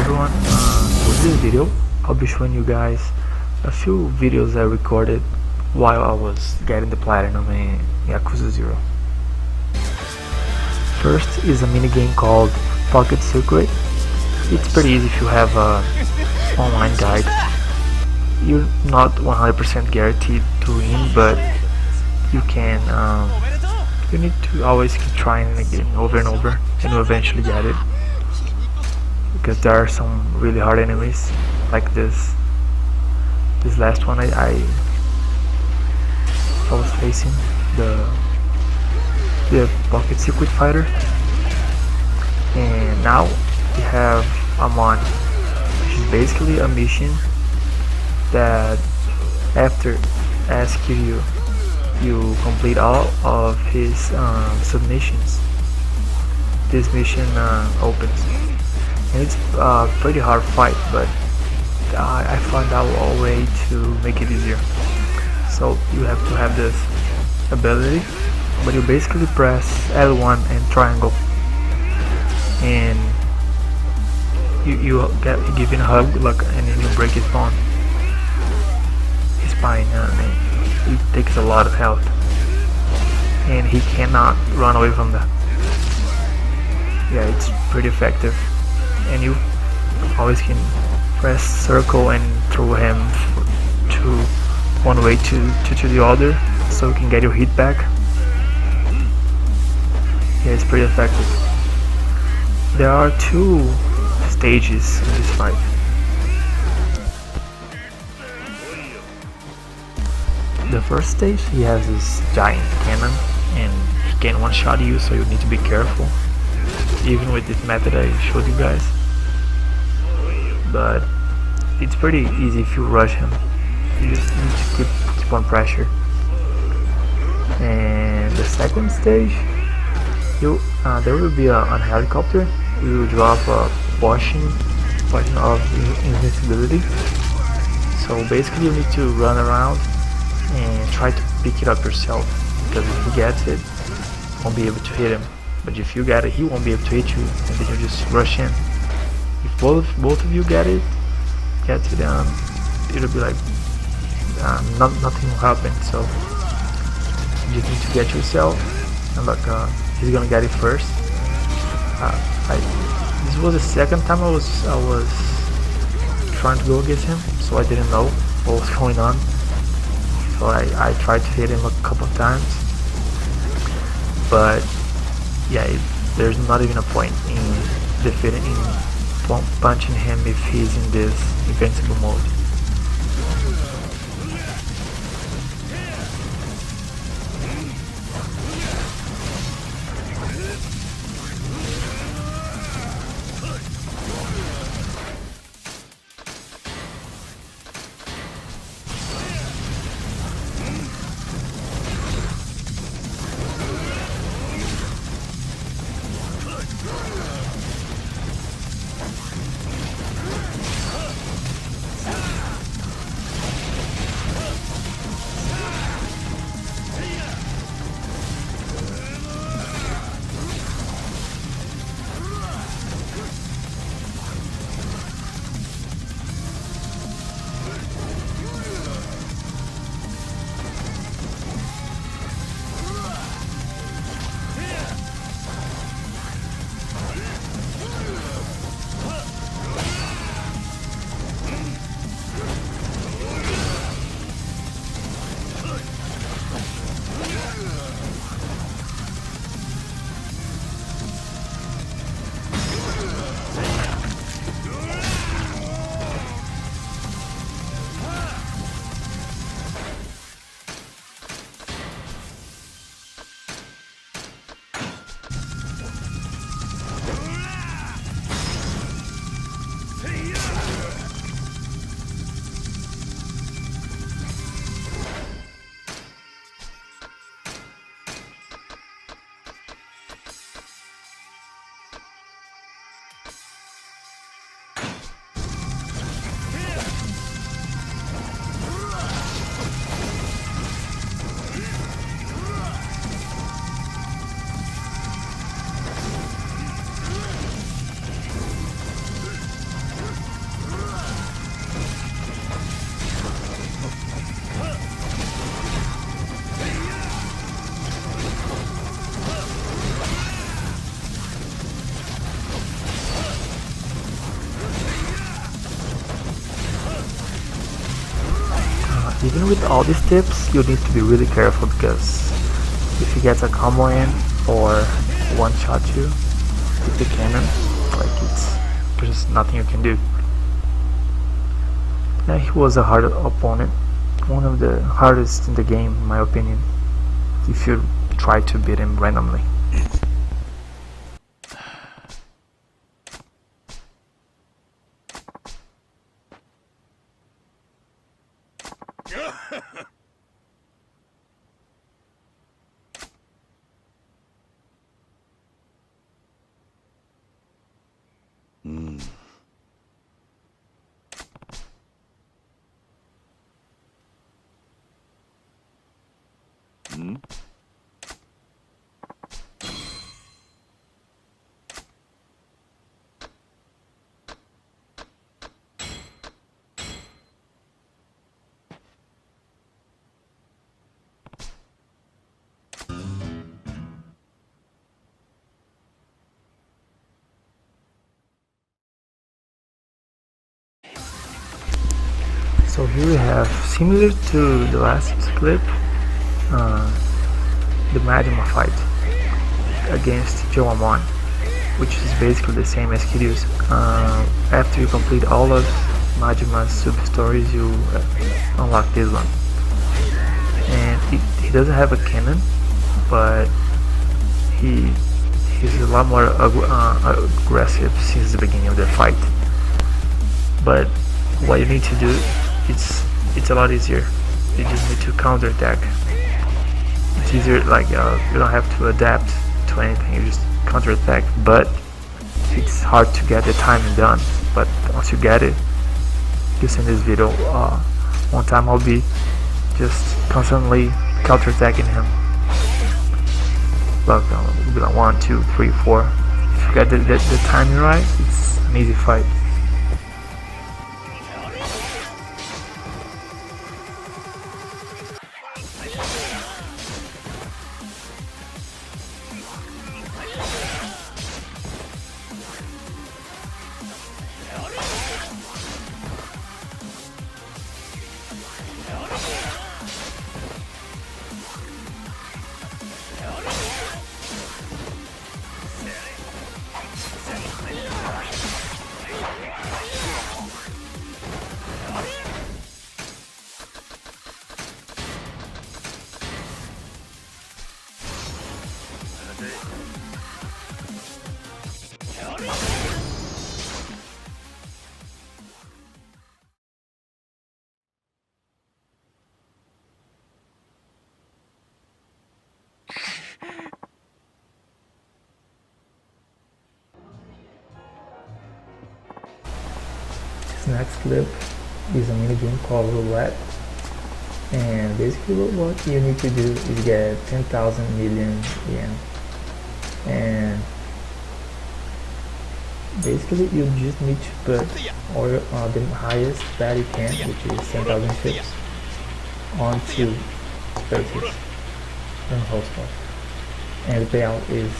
everyone, for this video I'll be showing you guys a few videos I recorded while I was getting the platinum in Yakuza 0. First is a mini game called Pocket Secret. It's pretty easy if you have a online guide. You're not 100% guaranteed to win, but you can, you need to always keep trying again over and over and you'll eventually get it. Because there are some really hard enemies like this last one I was facing, the Pocket Secret fighter. And now we have Amon, which is basically a mission that after asking you complete all of his submissions, this mission opens. And it's a pretty hard fight, but I found out a way to make it easier. So you have to have this ability, but you basically press L1 and triangle, and you give him a hug, like, and then you break his spine, and it takes a lot of health, and he cannot run away from that. Yeah, it's pretty effective. And you always can press circle and throw him to one way to the other, so you can get your hit back. Yeah, it's pretty effective. There are two stages in this fight. The first stage, he has this giant cannon and he can one-shot you, so you need to be careful, even with this method I showed you guys. But it's pretty easy if you rush him. You just need to keep on pressure. And the second stage, there will be a helicopter. You will drop a portion of invincibility. So basically you need to run around and try to pick it up yourself, because if he gets it, you won't be able to hit him. But if you get it, he won't be able to hit you, and then you just rush in. If both of you get it, it'll be like nothing will happen. So you just need to get yourself, and like he's gonna get it first. This was the second time I was trying to go against him, so I didn't know what was going on. So I tried to hit him a couple of times, but yeah, there's not even a point in defeating punching him if he's in this invincible mode. even with all these tips, you need to be really careful, because if he gets a combo in or one shot you with the cannon, like there's nothing you can do. Yeah, he was a hard opponent, one of the hardest in the game in my opinion, if you try to beat him randomly. So here we have, similar to the last clip, the Magma fight against Joamon, which is basically the same as Kiryu's. After you complete all of Majima's sub-stories, you unlock this one. And he doesn't have a cannon, but he's a lot more aggressive since the beginning of the fight. But what you need to do, it's a lot easier. You just need to counterattack. It's easier, like you don't have to adapt to anything, you just counterattack, but it's hard to get the timing done. But once you get it, you see in this video, one time I'll be just constantly counterattacking him. Like, it'll be like 1, 2, 3, 4. If you get the timing right, it's an easy fight. This next clip is a mini game called Roulette, and basically what you need to do is get 10,000 million yen, and basically you just need to put the highest that you can, which is 10,000 chips, onto spaces and whole stuff, and the payout is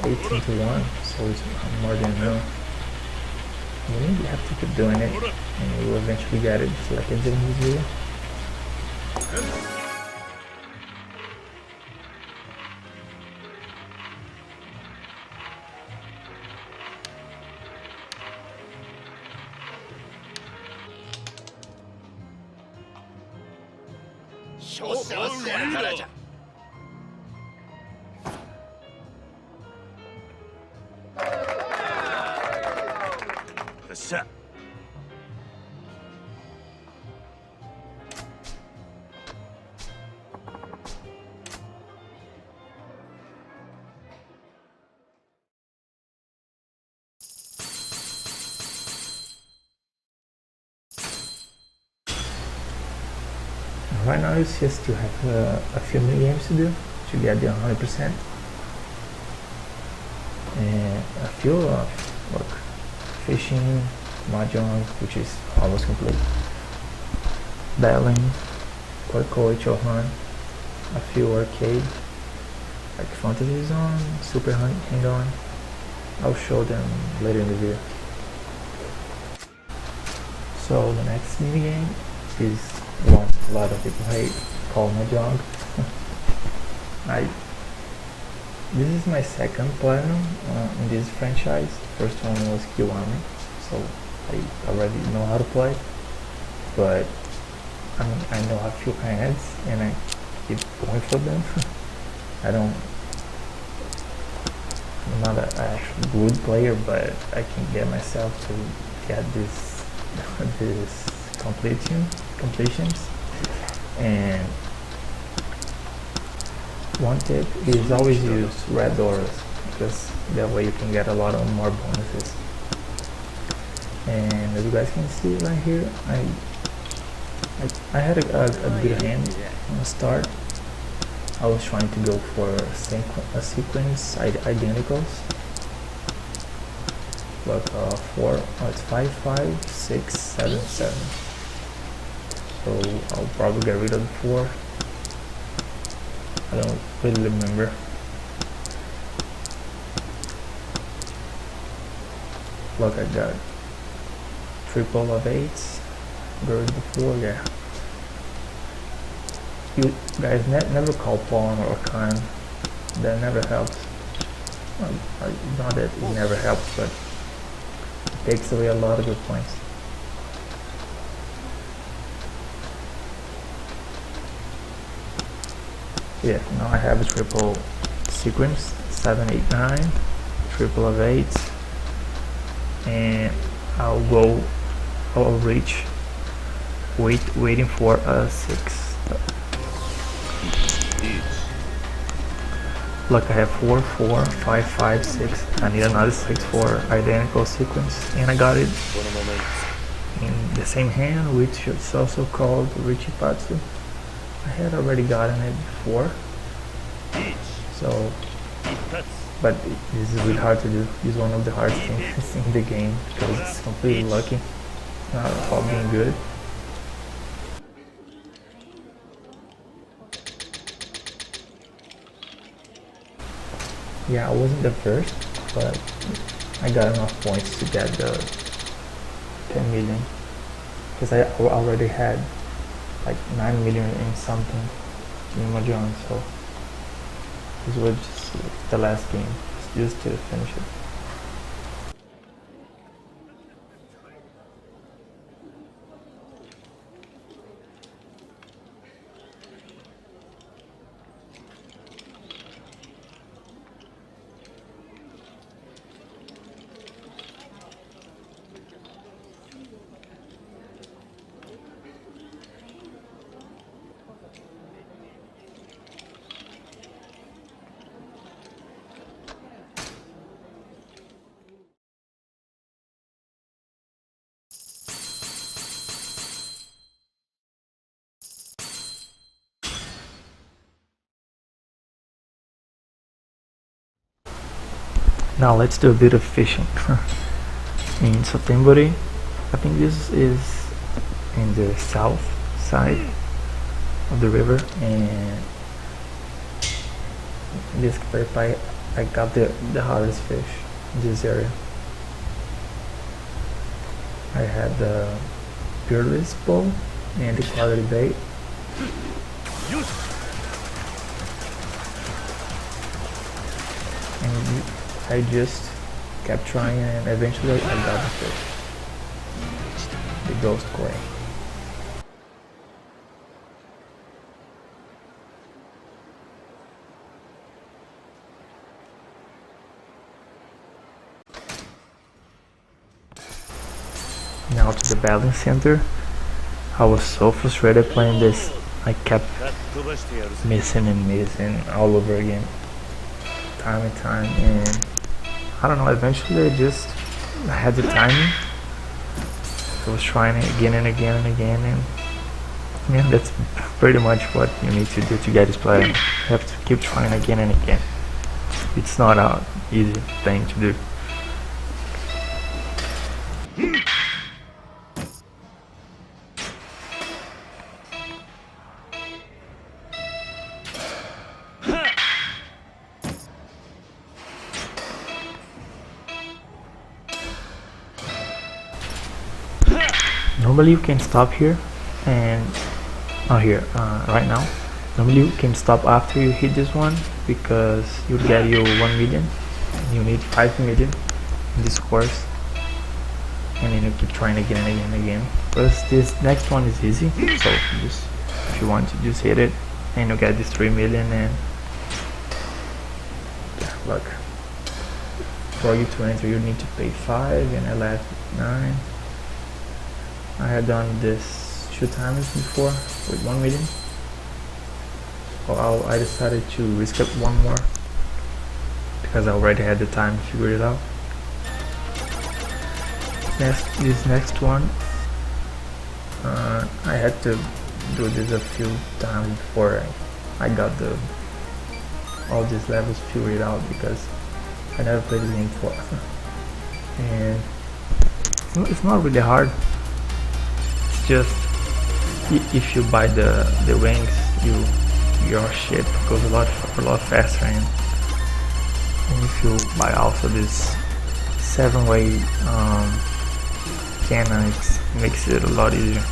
18 to 1, so it's more than enough. You have to keep doing it, and you will eventually get it, just like I did in this video. Right now it's just to have a few mini games to do to get the 100%, and a few like fishing, mahjong, which is almost complete, battling, Korkoi, Chohan, a few arcade, like Fantasy Zone, Super Hang-On. I'll show them later in the video. So the next mini game is Well, a lot of people hate call Mahjong. I This is my second platinum in this franchise. First one was Kiwami, so I already know how to play. But I know a few hands and I keep going for them. I don't. I'm not an actual good player, but I can get myself to get this completions. And one tip is always use red doors, because that way you can get a lot of more bonuses. And as you guys can see right here, I had a good hand on the start. I was trying to go for a sequence identicals, like 4, it's 5, 5, 6, 7, 7. So I'll probably get rid of the 4. I don't really remember. Look, I got triple of 8s. There's the 4, yeah. You guys never call pawn or con. That never helps. Well, not that it never helps, but it takes away a lot of good points. Yeah, now I have a triple sequence, 7, 8, 9, triple of 8s, and I'll reach waiting for a 6. Look, I have 4, 4, 5, 5, 6. I need another 6 for identical sequence, and I got it in the same hand, which is also called Richipatsu. I had already gotten it before, so, but this is really hard to do. It's one of the hardest things in the game, because it's completely lucky. It's not about being good. Yeah, I wasn't the first, but I got enough points to get the 10 million, because I already had like 9 million in something in Mahjong, so this was just the last game, just to finish it. Now let's do a bit of fishing. In Sotembori, I think this is in the south side of the river, and in this clip I got the hardest fish in this area. I had the peerless bowl and the quality bait. And I just kept trying, and eventually I got the fish. The ghost koi. Now to the balance center. I was so frustrated playing this. I kept missing and missing all over again, time and time, and I don't know, eventually I had the timing. I was trying it again and again and again, and yeah, that's pretty much what you need to do to get this player. You have to keep trying again and again. It's not an easy thing to do. Normally you can stop here and Oh, here, right now. Normally you can stop after you hit this one because you'll get you 1 million. And you need 5 million in this course, and then you keep trying again and again and again. Plus this next one is easy, so just if you want to just hit it, and you get this 3 million, and yeah, look. For you to enter, you need to pay 5, and I left 9. I had done this 2 times before with 1 million. So I decided to risk it one more because I already had the time to figure it out. This next one, I had to do this a few times before I got all these levels figured out because I never played this game before. And it's not really hard. It's just if you buy the wings, your ship goes a lot faster, and if you buy also this 7-way cannon, it makes it a lot easier.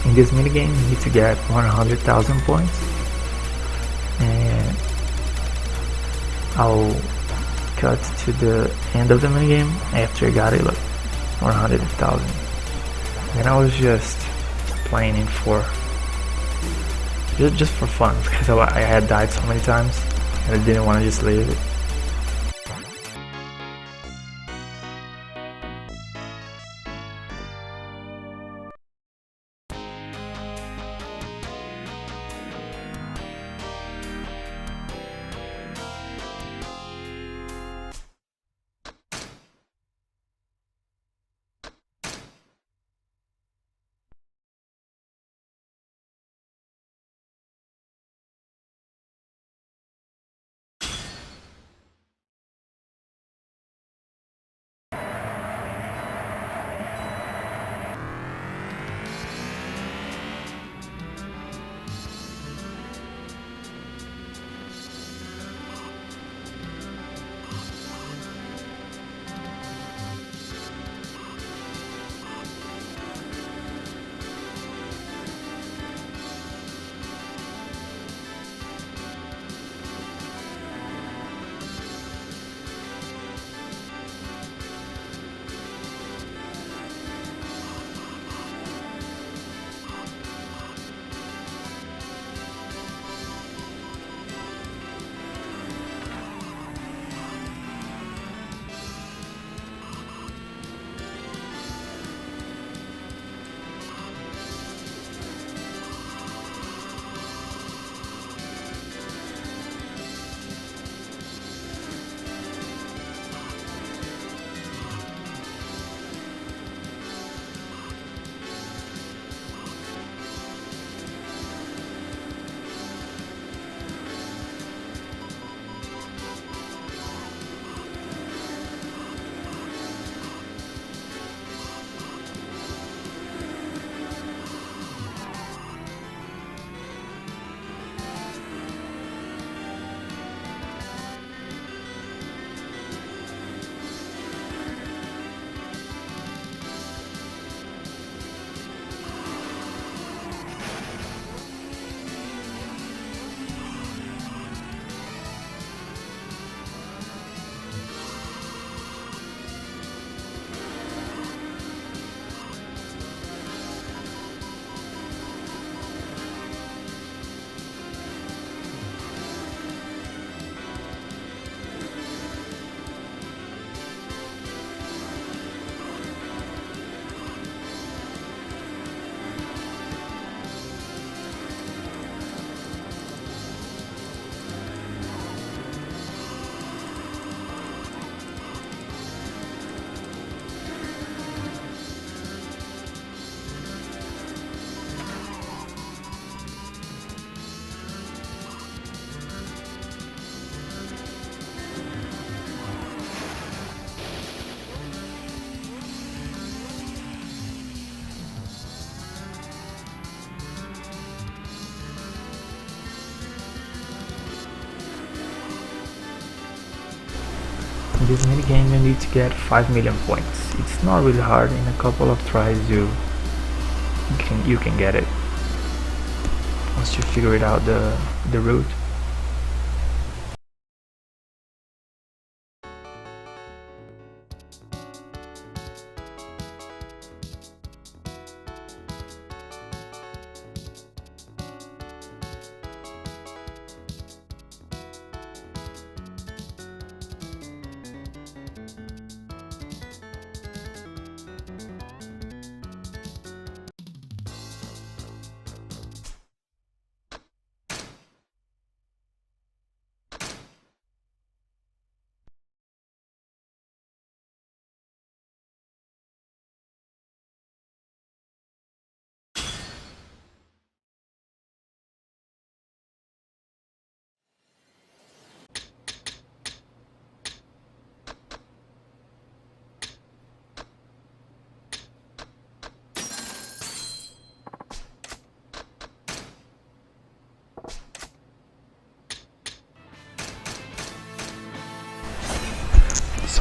In this minigame, you need to get 100,000 points, and I'll cut to the end of the minigame after I got it, like 100,000. And I was just playing it for just for fun because I had died so many times and I didn't want to just leave it. In this minigame you need to get 5 million points. It's not really hard, in a couple of tries you can get it once you figure it out the route.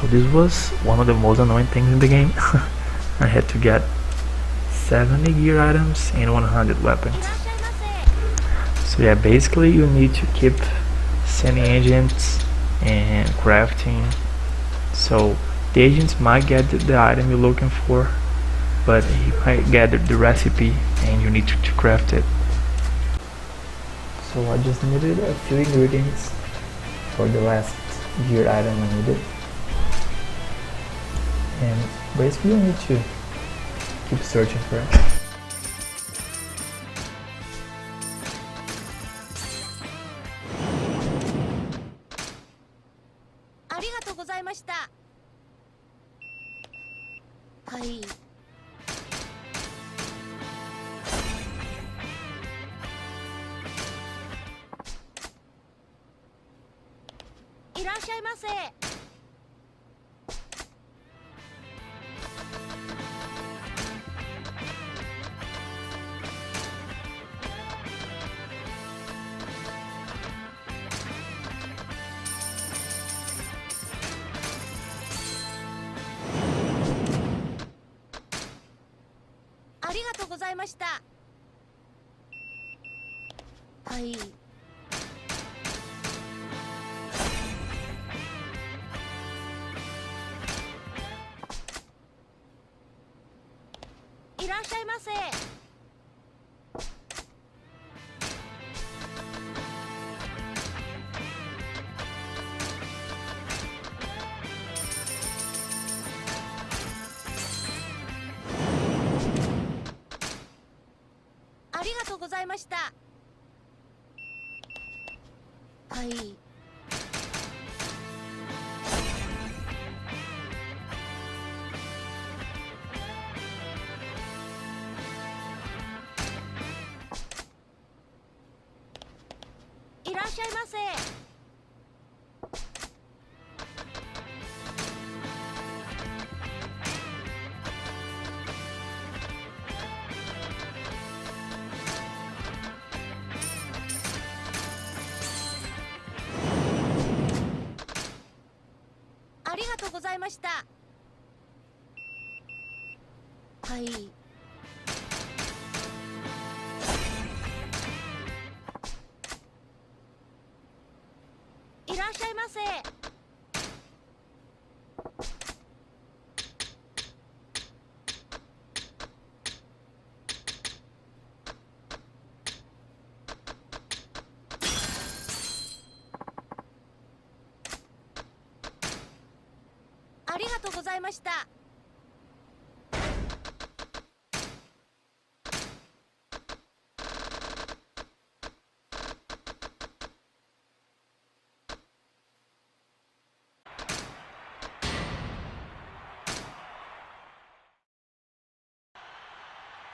So this was one of the most annoying things in the game. I had to get 70 gear items and 100 weapons. So yeah, basically you need to keep sending agents and crafting. So the agents might get the item you're looking for, but he might get the recipe and you need to craft it. So I just needed a few ingredients for the last gear item I needed. And basically you need to keep searching for it.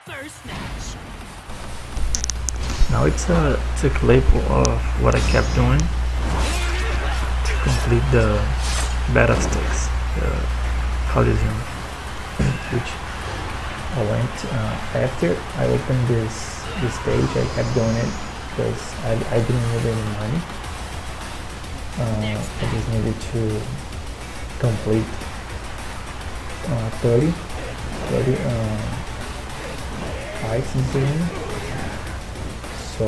First match. Now it's a clip of what I kept doing to complete the beta stakes, the Coliseum, which I went after I opened this stage. I kept doing it because I didn't need any money. I just needed to complete 30 fights in the game. So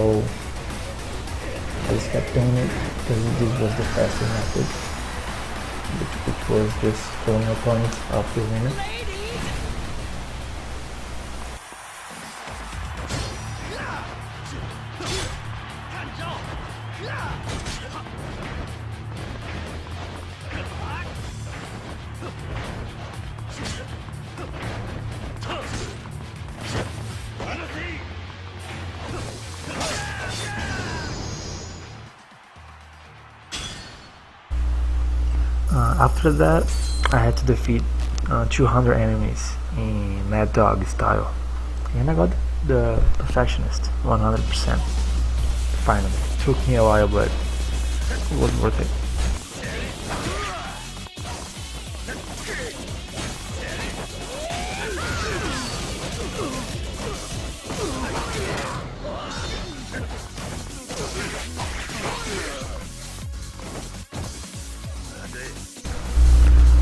I just kept doing it because this was the fastest method, which was just throwing opponents off the arena. After that, I had to defeat 200 enemies in Mad Dog style, and I got the Perfectionist 100%. Finally, it took me a while, but it was worth it.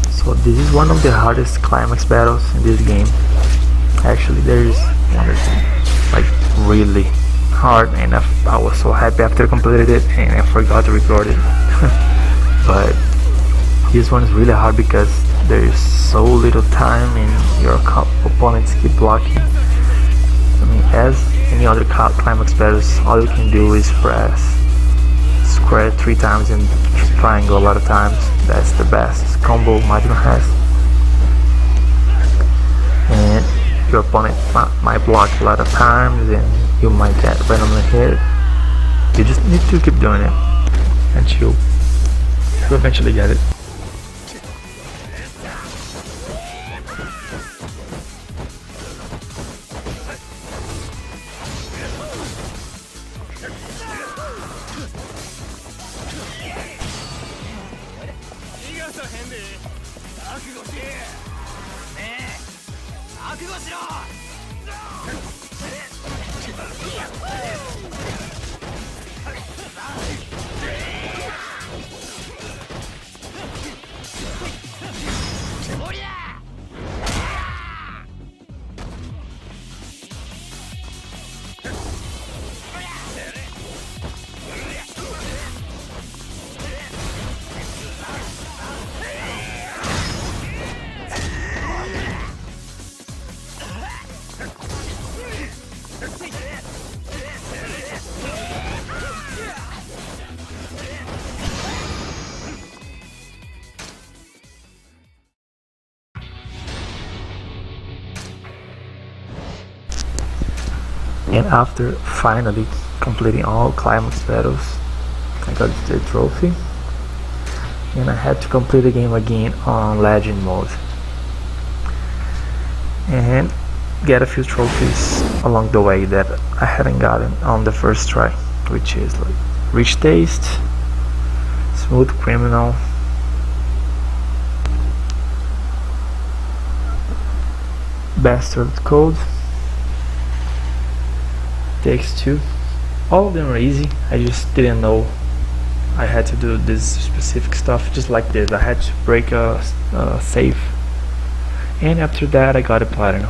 So this is one of the hardest climax battles in this game. Actually, there is one that's like really hard, and I was so happy after I completed it, and I forgot to record it. But this one is really hard because there is so little time, and your opponents keep blocking. I mean, as any other climax battles, all you can do is press square 3 times and triangle a lot of times. That's the best combo Majima has. And your opponent might block a lot of times and you might get randomly hit. You just need to keep doing it until you eventually get it. And after finally completing all climax battles, I got the trophy, and I had to complete the game again on legend mode and get a few trophies along the way that I hadn't gotten on the first try, which is like Rich Taste, Smooth Criminal, Bastard Code, Takes Two. All of them are easy. I just didn't know I had to do this specific stuff. Just like this, I had to break a save, and after that I got a platinum.